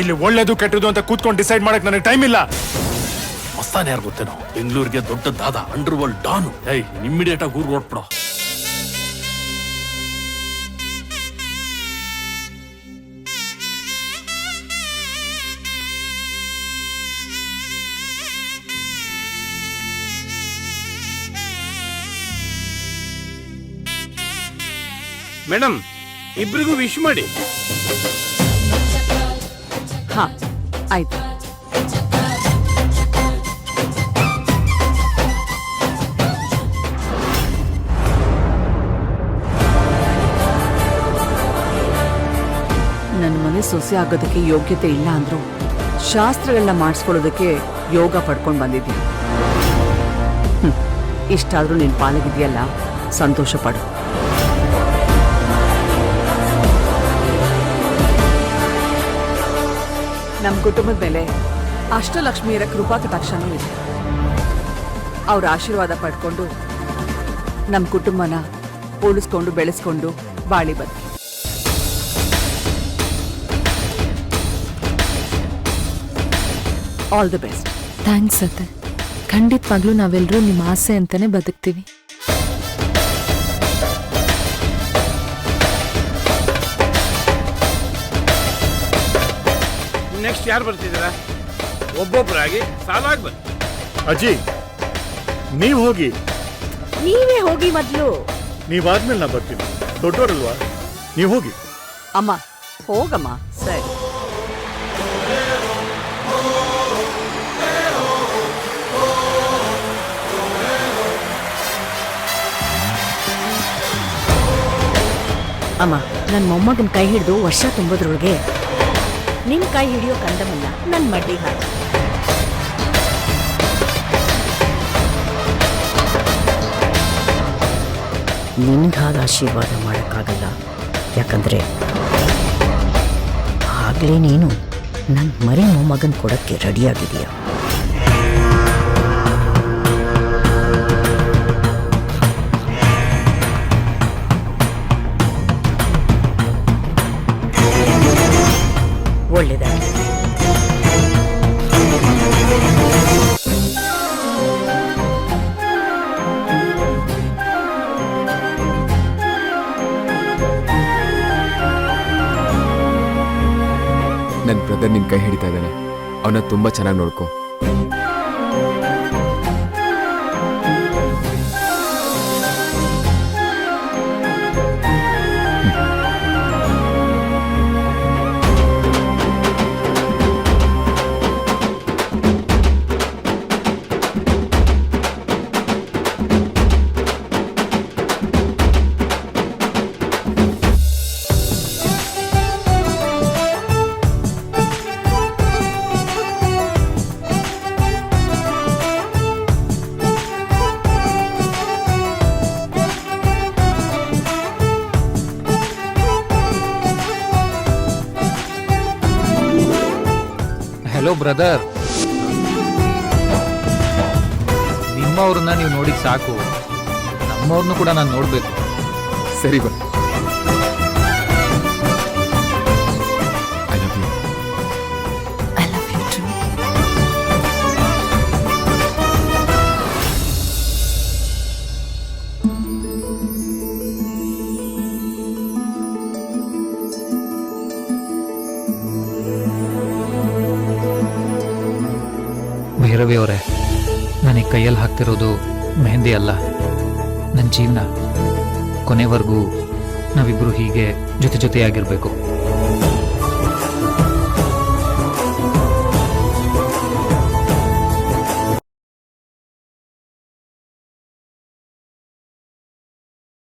ಇಲ್ಲಿ ಒಳ್ಳೇದು ಕೆಟ್ಟದು ಅಂತ ಕೂತ್ಕೊಂಡು ಡಿಸೈಡ್ ಮಾಡಕ್ ನನಗೆ ಟೈಮ್ ಇಲ್ಲ. ಮಸ್ತಾನೆ ಯಾರು ಗೊತ್ತೇನೋ, ಬೆಂಗಳೂರಿಗೆ ದೊಡ್ಡ ದಾದ, ಅಂಡರ್ ವರ್ಲ್ಡ್ ಡಾನು. ಇಮ್ಮಿಡಿಯೇಟ್ ಆಗಿ ಊರ್ ಹೊರಟ್ಬಿಡೋ. ಮೇಡಮ್, ಇಬ್ರಿಗೂ ವಿಶ್ ಮಾಡಿ. ಹಾ ಆಯ್ತು. ನನ್ನ ಮನೆ ಸೊಸೆ ಆಗೋದಕ್ಕೆ ಯೋಗ್ಯತೆ ಇಲ್ಲ ಅಂದ್ರು ಶಾಸ್ತ್ರಗಳನ್ನ ಮಾಡಿಸ್ಕೊಳ್ಳೋದಕ್ಕೆ ಯೋಗ ಪಡ್ಕೊಂಡು ಬಂದಿದ್ದೀನಿ. ಇಷ್ಟಾದ್ರೂ ನಿನ್ ಪಾಲಿಗಿದೆಯಲ್ಲ, ಸಂತೋಷ ಪಡು. ನಮ್ಮ ಕುಟುಂಬದ ಮೇಲೆ ಅಷ್ಟಲಕ್ಷ್ಮಿಯರ ಕೃಪಾ ಕಟಾಕ್ಷನೂ ಇದೆ. ಅವ್ರ ಆಶೀರ್ವಾದ ಪಡ್ಕೊಂಡು ನಮ್ಮ ಕುಟುಂಬನ ಉಳಿಸ್ಕೊಂಡು ಬೆಳೆಸ್ಕೊಂಡು ಬಾಳಿ ಬನ್ನಿ. All the best. ಥ್ಯಾಂಕ್ಸ್ ಅತ್ತೆ. ಖಂಡಿತವಾಗ್ಲೂ ನಾವೆಲ್ಲರೂ ನಿಮ್ಮ ಆಸೆ ಅಂತಾನೆ ಬದುಕ್ತೀವಿ. ನೆಕ್ಸ್ಟ್ ಯಾರು ಬರ್ತಿದ್ದೀರಾ? ಒಬ್ಬೊಬ್ಬರಾಗಿ ಸಾಲಾಗಿ ಬನ್ನಿ. ಅಜ್ಜಿ ನೀವ್ ಹೋಗಿ. ನೀವೇ ಹೋಗಿ ಮೊದಲು. ನೀವಾದ್ಮೇಲೆ ನಾ ಬರ್ತೀನಿ, ದೊಡ್ಡವರಲ್ವಾ? ನೀವ್ ಹೋಗಿ. ಅಮ್ಮ ಹೋಗಮ್ಮ. ಸರಿ. ಅಮ್ಮ, ನನ್ನ ಮೊಮ್ಮಗನ ಕೈ ಹಿಡಿದು ವರ್ಷ ತುಂಬೋದ್ರೊಳಗೆ ನಿನ್ ಕೈ ಹಿಡಿಯೋ ಕಂದಮಲ್ಲ ನನ್ನ ಮಡ್ಡಿಗೆ ಹಾಕಿ. ನಿನ್ಗಾದ ಆಶೀರ್ವಾದ ಮಾಡೋಕ್ಕಾಗಲ್ಲ, ಯಾಕಂದ್ರೆ ಆಗ್ಲೇ ನೀನು ನನ್ನ ಮರಿ ಮೊಮ್ಮಗನ್ ಕೊಡಕ್ಕೆ ರೆಡಿಯಾಗಿದೀಯ. ಒಳ್ಳೆದಾಗಲಿ. ನನ್ನ ಬ್ರದರ್ ನಿನ್ ಕೈ ಹಿಡಿತಾ ಇದ್ದಾನೆ, ಅವನ ತುಂಬಾ ಚೆನ್ನಾಗಿ ನೋಡ್ಕೊ. ಹಲೋ ಬ್ರದರ್, ನಿಮ್ಮವ್ರನ್ನ ನೀವು ನೋಡಿದ್ ಸಾಕು, ನಮ್ಮವ್ರನ್ನು ಕೂಡ ನಾನು ನೋಡ್ಬೇಕು. ಸರಿ ಬಾ. I love you. I love you too. Bhairavi ಅವರೇ, ನನಗೆ ಕೈಯಲ್ಲಿ ಹಾಕ್ತಿರೋದು ಮೆಹಂದಿ ಅಲ್ಲ, ನನ್ನ ಜೀವನ. ಕೊನೆವರೆಗೂ ನಾವಿಬ್ಬರು ಹೀಗೆ ಜೊತೆಯಾಗಿರಬೇಕು.